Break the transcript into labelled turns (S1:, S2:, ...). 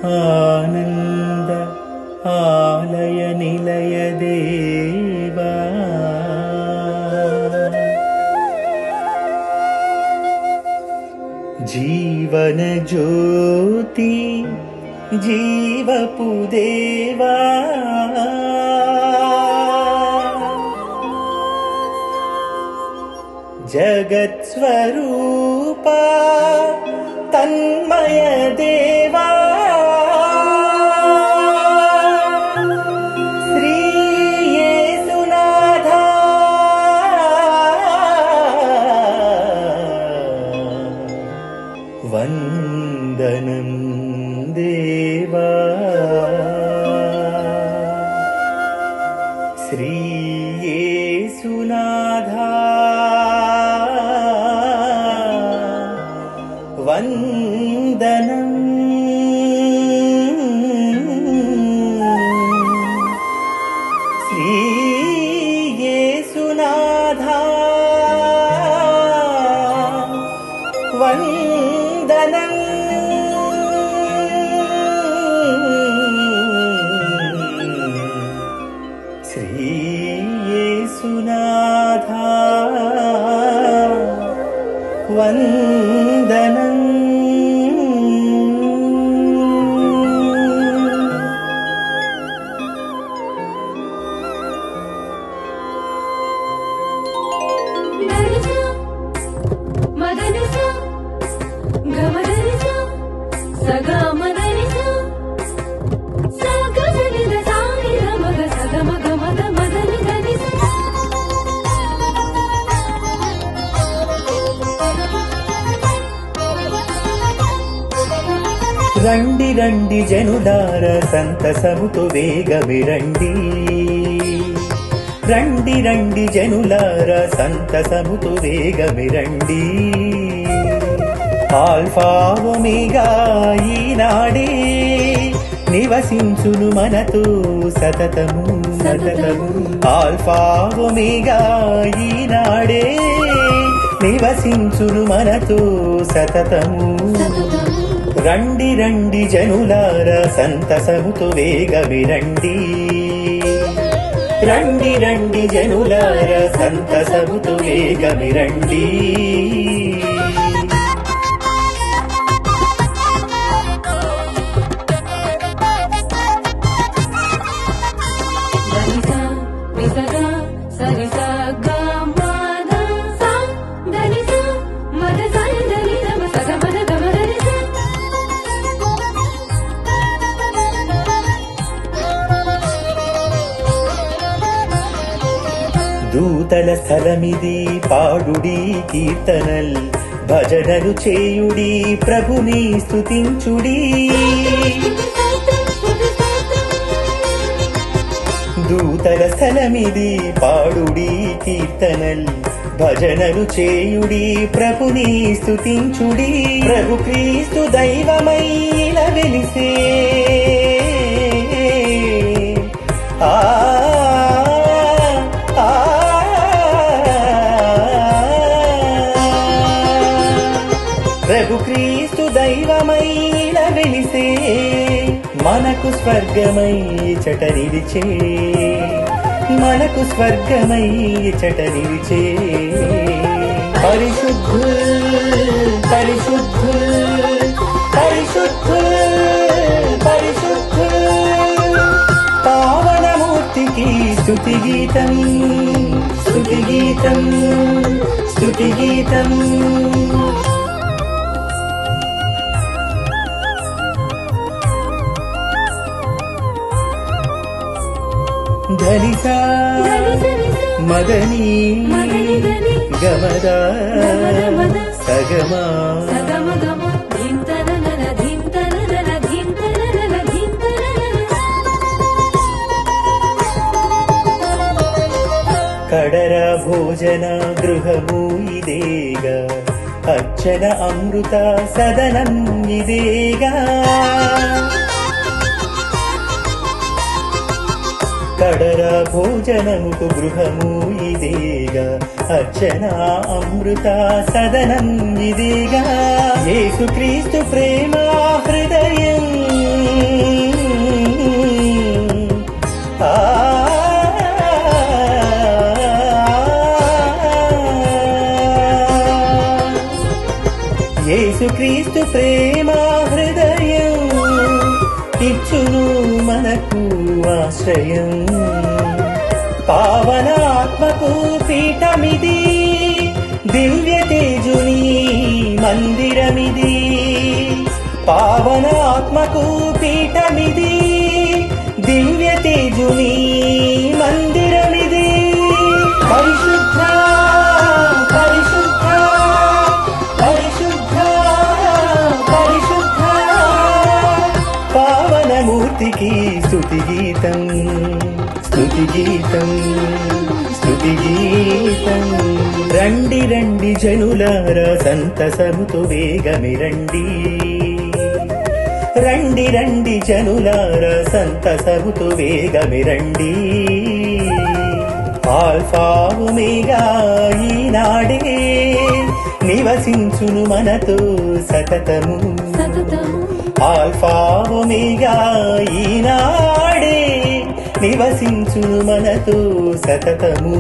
S1: ఆనంద ఆలయ నిలయ దేవా జీవన జ్యోతి జీవపు దేవా జగత్స్వరూపా తన్మయ దేవా శ్రీ యేసునాథా వందనం దేవా శ్రీ యేసునాథా వందనం శ్రీ యేసునాథా వందనం శ్రీ యేసునాథా వందనం రండి రండి జనులార సంతసముతో వేగమిరండి రండి రండి జనులార సంతసముతో వేగమిరండి ఆల్ఫా ఒమేగా ఈనాడే నివసించును మనతో సతతము సతతము ఆల్ఫా ఒమేగా ఈనాడే నివసించును మనతో సతతము రండి రండి జనులార సంతసముతో వేగమిరండి రండి రండి జనులార సంతసముతో వేగమిరండి దూతల స్థలమిది పాడుడి కీర్తనల్ భజనలు చేయుడి ప్రభుని స్తుతించుడి దూతల స్థలమిది పాడుడి కీర్తనల్ భజనలు చేయుడి ప్రభుని స్తుతించుడి ప్రభు క్రీస్తు దైవమై ఇలా వెలిసే ప్రభు క్రీస్తు దైవమై ఇలా వెలిసే మనకు స్వర్గమై చట నిలిచే మనకు స్వర్గమై చట నిలిచే పరిశుద్ధుల్ పరిశుద్ధుల్ పరిశుద్ధుల్ పరిశుద్ధుల్ పావనమూర్తికి స్తుతి గీతం స్తుతి గీతం స్తుతి గీతం ధనిసా మదని గమదా సగమా కడర భోజన గృహము ఇదేగా అర్చన అమృత సదనం ఇదేగా కడర భోజనముకు గృహము ఇదేగా అర్చన అమృత సదనం ఇదేగా యేసుక్రీస్తు ప్రేమ హృదయం యేసుక్రీస్తు ప్రేమ హృదయం ఇచ్చును మనకు ఆశ్రయం. పావనాత్మకు పీఠమిది, దివ్య తేజుని మందిరమిది. పావనాత్మకు పీఠమిది, దివ్య తేజుని మందిరమిది. పరిశుద్ధ పరిశుద్ధ పరిశుద్ధ పరిశుద్ధ పావనమూర్తికి స్తుతి గీతం, స్తుతి గీతం, స్తుతి గీతం. రండి రండి జనులారా సంతసముతో వేగమి రండి. రండి రండి జనులారా సంతసముతో వేగమి రండి. ఆల్ఫా ఒమేగా ఈనాడే నివసించును మనతో సతతము. ఆల్ఫా ఒమేగా ఈనాడే నివసించును మనతో సతతము.